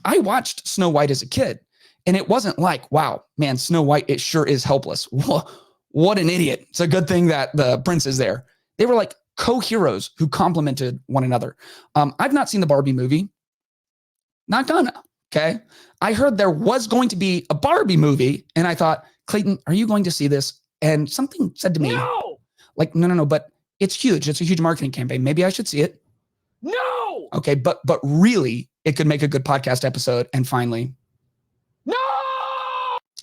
I watched Snow White as a kid. And it wasn't like, wow, man, Snow White, it sure is helpless. What an idiot. It's a good thing that the prince is there. They were like co-heroes who complemented one another. I've not seen the Barbie movie. Not gonna, okay? I heard there was going to be a Barbie movie, and I thought, Clayton, are you going to see this? And something said to me, No! like, no, but it's huge. It's a huge marketing campaign. Maybe I should see it. No! Okay, but really, it could make a good podcast episode. And finally, No!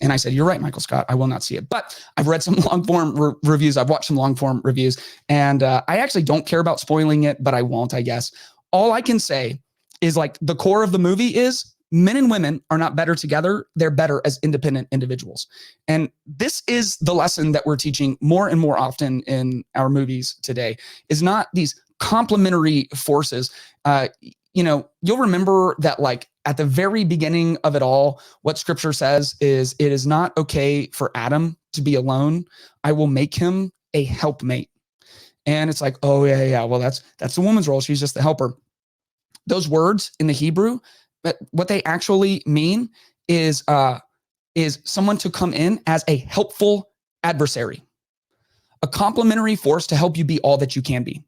and I said, you're right, Michael Scott, I will not see it. But I've read some long form reviews. I've watched some long form reviews, and I actually don't care about spoiling it, but I won't, I guess. All I can say is like the core of the movie is men and women are not better together. They're better as independent individuals. And this is the lesson that we're teaching more and more often in our movies today, is not these complementary forces. You'll remember that like at the very beginning of it all, what scripture says is it is not okay for Adam to be alone. I will make him a helpmate. And it's like, oh yeah. Well, that's the woman's role. She's just the helper. Those words in the Hebrew, what they actually mean is someone to come in as a helpful adversary, a complementary force to help you be all that you can be.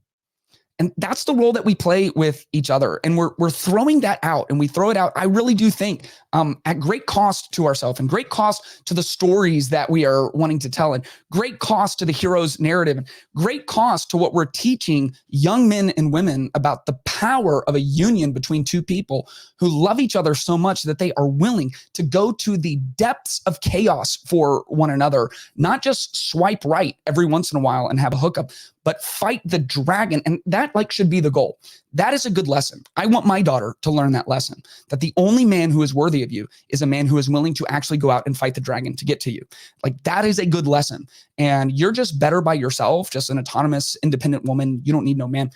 And that's the role that we play with each other. And we're throwing that out, and we throw it out, I really do think, at great cost to ourselves and great cost to the stories that we are wanting to tell, and great cost to the hero's narrative, and great cost to what we're teaching young men and women about the power of a union between two people who love each other so much that they are willing to go to the depths of chaos for one another, not just swipe right every once in a while and have a hookup, but fight the dragon. And that like should be the goal. That is a good lesson. I want my daughter to learn that lesson, that the only man who is worthy of you is a man who is willing to actually go out and fight the dragon to get to you. Like that is a good lesson. And you're just better by yourself, just an autonomous, independent woman. You don't need no man.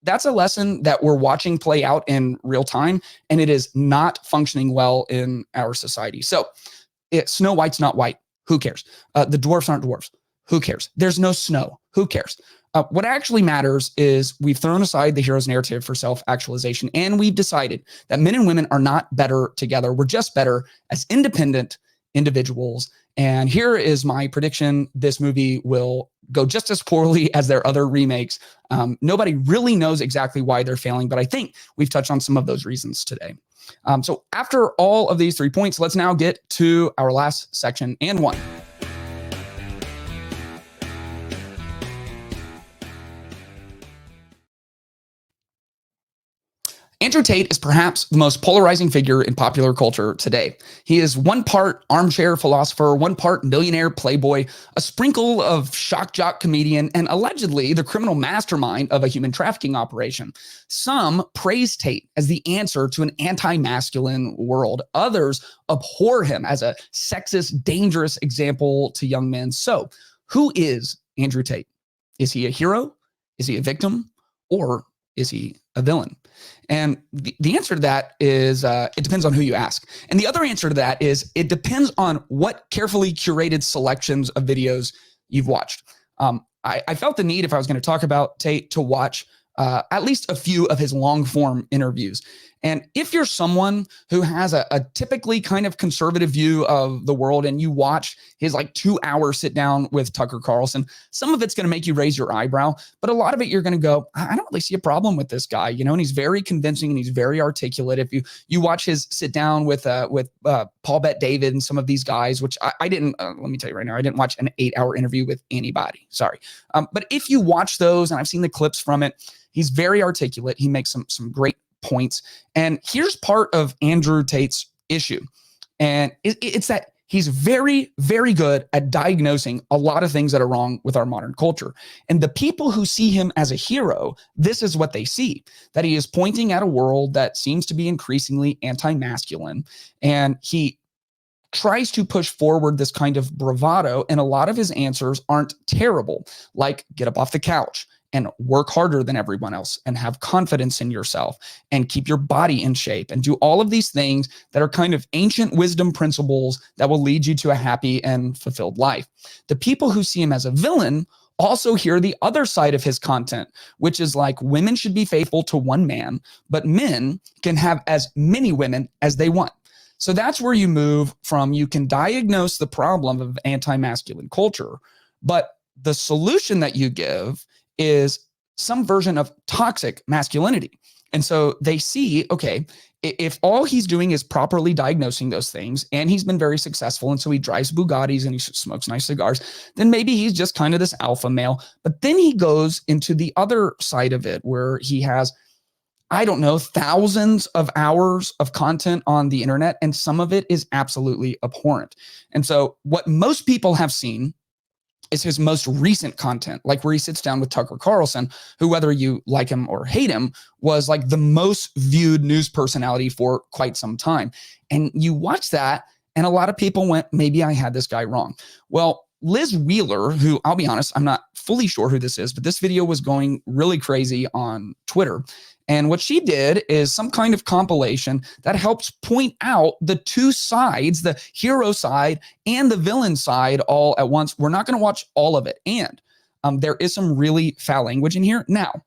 That's a lesson that we're watching play out in real time, and it is not functioning well in our society. So Snow White's not white. Who cares? The dwarves aren't dwarves. Who cares? There's no snow. Who cares? What actually matters is we've thrown aside the hero's narrative for self-actualization, and we've decided that men and women are not better together. We're just better as independent individuals. And here is my prediction. This movie will go just as poorly as their other remakes. Nobody really knows exactly why they're failing, but I think we've touched on some of those reasons today. So after all of these 3 points, let's now get to our last section and one. Andrew Tate is perhaps the most polarizing figure in popular culture today. He is one part armchair philosopher, one part millionaire playboy, a sprinkle of shock jock comedian, and allegedly the criminal mastermind of a human trafficking operation. Some praise Tate as the answer to an anti-masculine world. Others abhor him as a sexist, dangerous example to young men. So, who is Andrew Tate? Is he a hero? Is he a victim? Or is he a villain? And the answer to that is it depends on who you ask. And the other answer to that is it depends on what carefully curated selections of videos you've watched. I felt the need, if I was going to talk about Tate, to watch at least a few of his long form interviews. And if you're someone who has a typically kind of conservative view of the world and you watch his like 2-hour sit down with Tucker Carlson, some of it's going to make you raise your eyebrow, but a lot of it you're going to go, I don't really see a problem with this guy, and he's very convincing and he's very articulate. If you watch his sit down with Paul Bet-David and some of these guys, which I didn't, let me tell you right now, I didn't watch an 8-hour interview with anybody. Sorry. But if you watch those, and I've seen the clips from it, he's very articulate. He makes some great points. And here's part of Andrew Tate's issue. And it's that he's very, very good at diagnosing a lot of things that are wrong with our modern culture. And the people who see him as a hero, this is what they see, that he is pointing at a world that seems to be increasingly anti-masculine. And he tries to push forward this kind of bravado. And a lot of his answers aren't terrible, like get up off the couch and work harder than everyone else and have confidence in yourself and keep your body in shape and do all of these things that are kind of ancient wisdom principles that will lead you to a happy and fulfilled life. The people who see him as a villain also hear the other side of his content, which is like women should be faithful to one man, but men can have as many women as they want. So that's where you move from, you can diagnose the problem of anti-masculine culture, but the solution that you give is some version of toxic masculinity. And so they see, okay, if all he's doing is properly diagnosing those things, and he's been very successful, and so he drives Bugattis and he smokes nice cigars, then maybe he's just kind of this alpha male. But then he goes into the other side of it where he has, I don't know, thousands of hours of content on the internet, and some of it is absolutely abhorrent. And so what most people have seen is his most recent content, like where he sits down with Tucker Carlson, who, whether you like him or hate him, was like the most viewed news personality for quite some time. And you watch that, and a lot of people went, maybe I had this guy wrong. Well, Liz Wheeler, who, I'll be honest, I'm not fully sure who this is, but this video was going really crazy on Twitter. And what she did is some kind of compilation that helps point out the two sides, the hero side and the villain side, all at once. We're not going to watch all of it. And there is some really foul language in here. Now,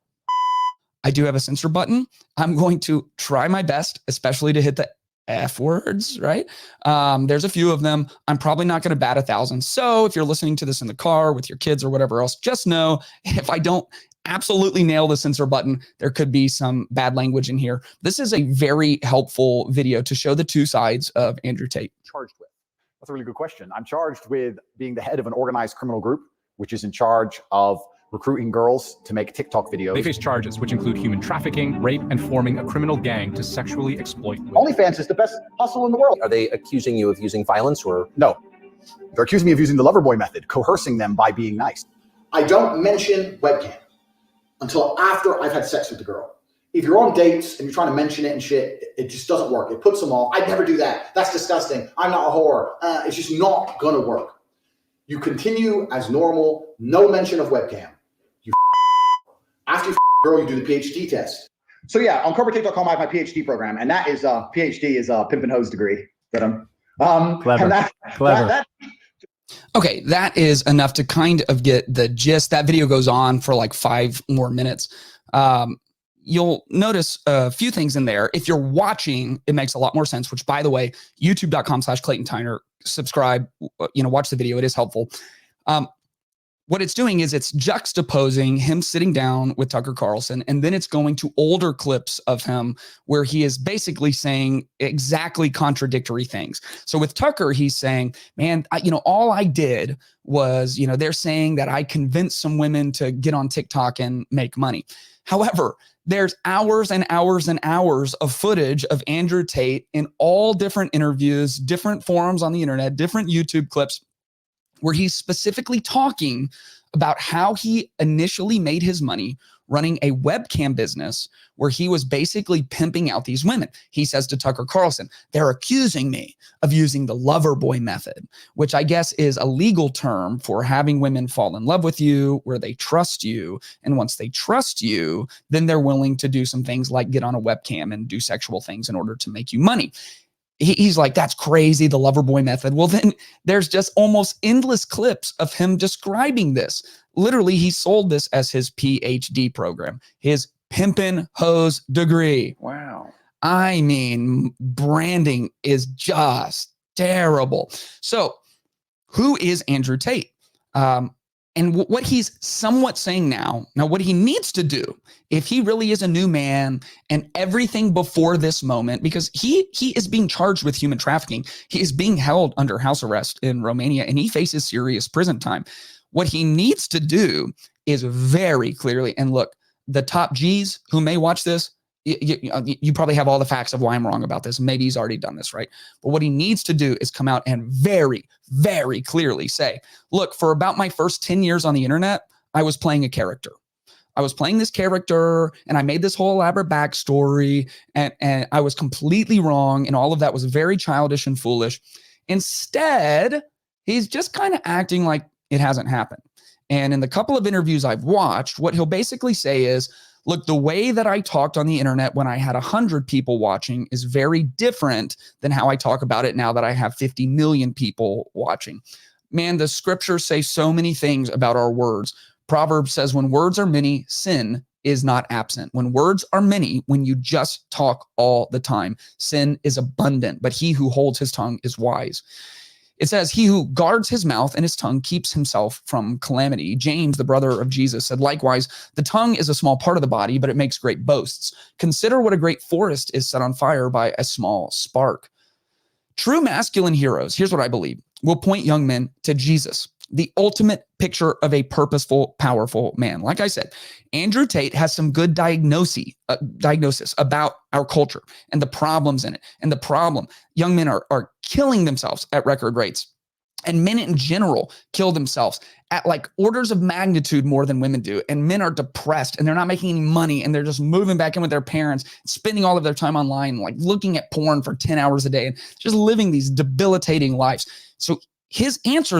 I do have a censor button. I'm going to try my best, especially to hit the F words, right? There's a few of them. I'm probably not going to bat 1,000. So if you're listening to this in the car with your kids or whatever else, just know if I don't absolutely nail the censor button, there could be some bad language in here. This is a very helpful video to show the two sides of Andrew Tate. Charged with? That's a really good question. I'm charged with being the head of an organized criminal group, which is in charge of recruiting girls to make TikTok videos. They face charges, which include human trafficking, rape, and forming a criminal gang to sexually exploit women. OnlyFans is the best hustle in the world. Are they accusing you of using violence or? No. They're accusing me of using the Loverboy method, coercing them by being nice. I don't mention webcam until after I've had sex with the girl. If you're on dates and you're trying to mention it and shit, it just doesn't work. It puts them off. I'd never do that. That's disgusting. I'm not a whore. It's just not going to work. You continue as normal, no mention of webcam. You after you girl, you do the PhD test. So yeah, on CorporateTape.com, I have my PhD program, and that is PhD is a pimp and hose degree that I'm clever. Clever. Okay, that is enough to kind of get the gist. That video goes on for like 5 more minutes. You'll notice a few things in there. If you're watching, it makes a lot more sense, which, by the way, youtube.com/Clayton Tyner, subscribe, watch the video. It is helpful. what it's doing is it's juxtaposing him sitting down with Tucker Carlson, and then it's going to older clips of him where he is basically saying exactly contradictory things. So with Tucker, he's saying, man, all I did was, they're saying that I convinced some women to get on TikTok and make money. However, there's hours and hours and hours of footage of Andrew Tate in all different interviews, different forums on the internet, different YouTube clips, where he's specifically talking about how he initially made his money running a webcam business where he was basically pimping out these women. He says to Tucker Carlson, they're accusing me of using the lover boy method, which I guess is a legal term for having women fall in love with you, where they trust you. And once they trust you, then they're willing to do some things like get on a webcam and do sexual things in order to make you money. He's like, that's crazy, the lover boy method. Well, then there's just almost endless clips of him describing this. Literally, he sold this as his PhD program, his pimpin' hose degree. Wow. I mean, branding is just terrible. So who is Andrew Tate? And what he's somewhat saying now, what he needs to do, if he really is a new man and everything before this moment, because he is being charged with human trafficking, he is being held under house arrest in Romania and he faces serious prison time. What he needs to do is very clearly, and look, the top G's who may watch this, you probably have all the facts of why I'm wrong about this. Maybe he's already done this, right? But what he needs to do is come out and very, very clearly say, look, for about my first 10 years on the internet, I was playing a character. I was playing this character and I made this whole elaborate backstory and I was completely wrong. And all of that was very childish and foolish. Instead, he's just kind of acting like it hasn't happened. And in the couple of interviews I've watched, what he'll basically say is, look, the way that I talked on the internet when I had 100 people watching is very different than how I talk about it now that I have 50 million people watching. Man, the scriptures say so many things about our words. Proverbs says when words are many, sin is not absent. When words are many, when you just talk all the time, sin is abundant, but he who holds his tongue is wise. It says, he who guards his mouth and his tongue keeps himself from calamity. James, the brother of Jesus, said, likewise, the tongue is a small part of the body, but it makes great boasts. Consider what a great forest is set on fire by a small spark. True masculine heroes, here's what I believe, will point young men to Jesus, the ultimate picture of a purposeful, powerful man. Like I said, Andrew Tate has some good diagnosis about our culture and the problems in it. And the problem, young men are killing themselves at record rates. And men in general kill themselves at like orders of magnitude more than women do. And men are depressed and they're not making any money and they're just moving back in with their parents, spending all of their time online, like looking at porn for 10 hours a day and just living these debilitating lives. So his answer,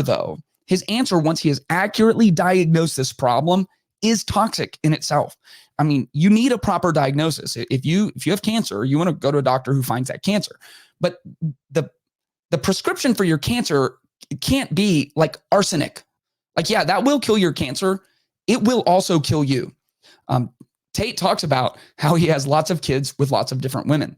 once he has accurately diagnosed this problem, is toxic in itself. I mean, you need a proper diagnosis. If you have cancer, you want to go to a doctor who finds that cancer. But the prescription for your cancer can't be like arsenic. Like, yeah, that will kill your cancer. It will also kill you. Tate talks about how he has lots of kids with lots of different women.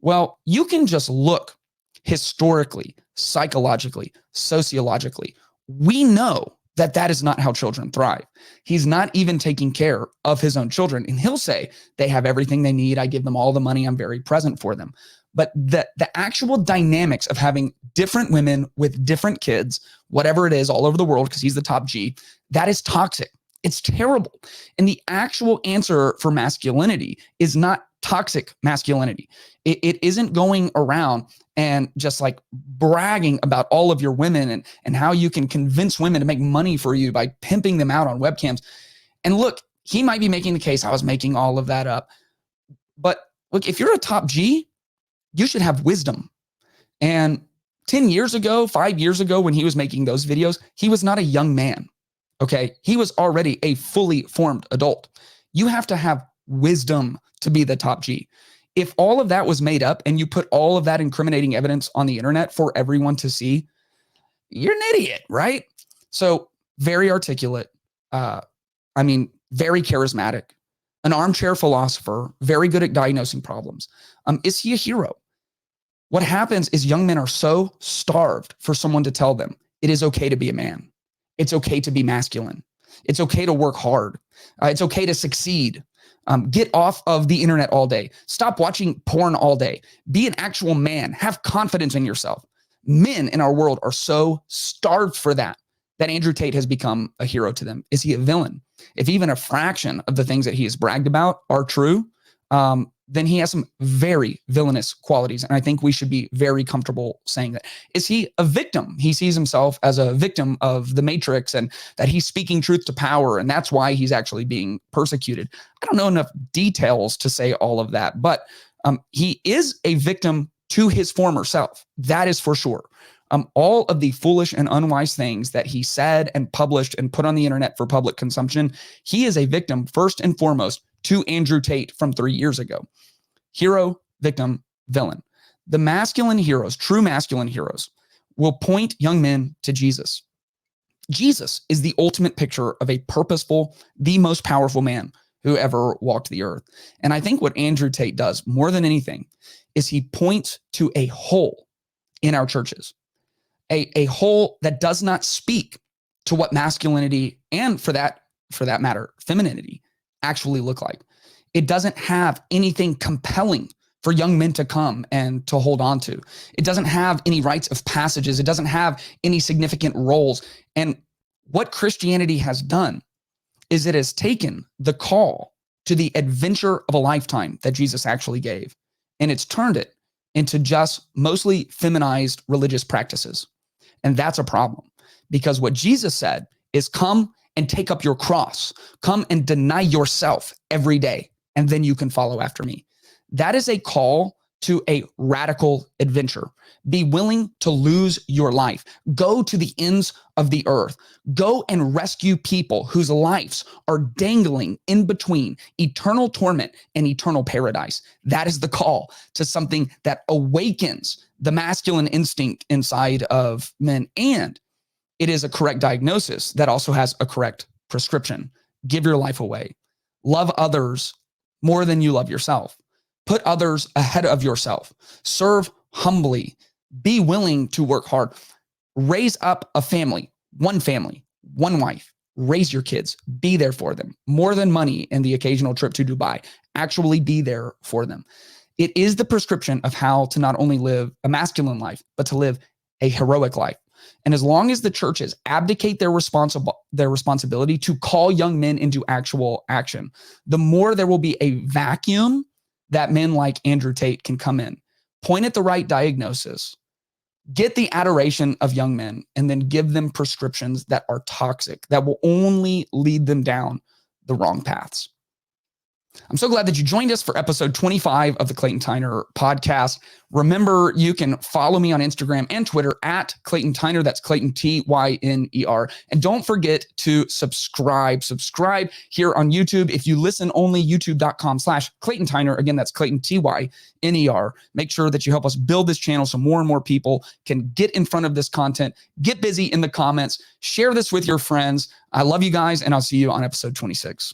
Well, you can just look historically, psychologically, sociologically. We know that that is not how children thrive. He's not even taking care of his own children. And he'll say, they have everything they need. I give them all the money. I'm very present for them. But the actual dynamics of having different women with different kids, whatever it is, all over the world, because he's the top G, that is toxic. It's terrible. And the actual answer for masculinity is not toxic masculinity. It isn't going around and just like bragging about all of your women and how you can convince women to make money for you by pimping them out on webcams. And look, he might be making the case, I was making all of that up. But look, if you're a top G, you should have wisdom. And 10 years ago, 5 years ago, when he was making those videos, he was not a young man. Okay. He was already a fully formed adult. You have to have wisdom to be the top G. If all of that was made up and you put all of that incriminating evidence on the internet for everyone to see, you're an idiot, right? So very articulate. Very charismatic, an armchair philosopher, very good at diagnosing problems. Is he a hero? What happens is young men are so starved for someone to tell them it is okay to be a man. It's okay to be masculine. It's okay to work hard. It's okay to succeed. Get off of the internet all day. Stop watching porn all day. Be an actual man. Have confidence in yourself. Men in our world are so starved for that Andrew Tate has become a hero to them. Is he a villain? If even a fraction of the things that he has bragged about are true, then he has some very villainous qualities. And I think we should be very comfortable saying that. Is he a victim? He sees himself as a victim of the Matrix and that he's speaking truth to power. And that's why he's actually being persecuted. I don't know enough details to say all of that, but he is a victim to his former self. That is for sure. All of the foolish and unwise things that he said and published and put on the internet for public consumption, he is a victim first and foremost to Andrew Tate from 3 years ago. Hero, victim, villain. The masculine heroes, true masculine heroes, will point young men to Jesus. Jesus is the ultimate picture of a purposeful, the most powerful man who ever walked the earth. And I think what Andrew Tate does more than anything is he points to a hole in our churches. A hole that does not speak to what masculinity and for that matter, femininity actually look like. It doesn't have anything compelling for young men to come and to hold on to. It doesn't have any rites of passages. It doesn't have any significant roles. And what Christianity has done is it has taken the call to the adventure of a lifetime that Jesus actually gave, and it's turned it into just mostly feminized religious practices. And that's a problem, because what Jesus said is come and take up your cross, come and deny yourself every day, and then you can follow after me. That is a call to a radical adventure. Be willing to lose your life. Go to the ends of the earth. Go and rescue people whose lives are dangling in between eternal torment and eternal paradise. That is the call to something that awakens the masculine instinct inside of men. And it is a correct diagnosis that also has a correct prescription. Give your life away. Love others more than you love yourself. Put others ahead of yourself. Serve humbly. Be willing to work hard. Raise up a family, one wife. Raise your kids. Be there for them. More than money and the occasional trip to Dubai. Actually be there for them. It is the prescription of how to not only live a masculine life, but to live a heroic life. And as long as the churches abdicate their responsibility to call young men into actual action, the more there will be a vacuum that men like Andrew Tate can come in, point at the right diagnosis, get the adoration of young men, and then give them prescriptions that are toxic, that will only lead them down the wrong paths. I'm so glad that you joined us for episode 25 of the Clayton Tyner podcast. Remember, you can follow me on Instagram and Twitter at Clayton Tyner. That's Clayton Tyner. And don't forget to subscribe here on YouTube. If you listen only, youtube.com/Clayton Tyner. Again, that's Clayton Tyner. Make sure that you help us build this channel so more and more people can get in front of this content. Get busy in the comments. Share this with your friends. I love you guys, and I'll see you on episode 26.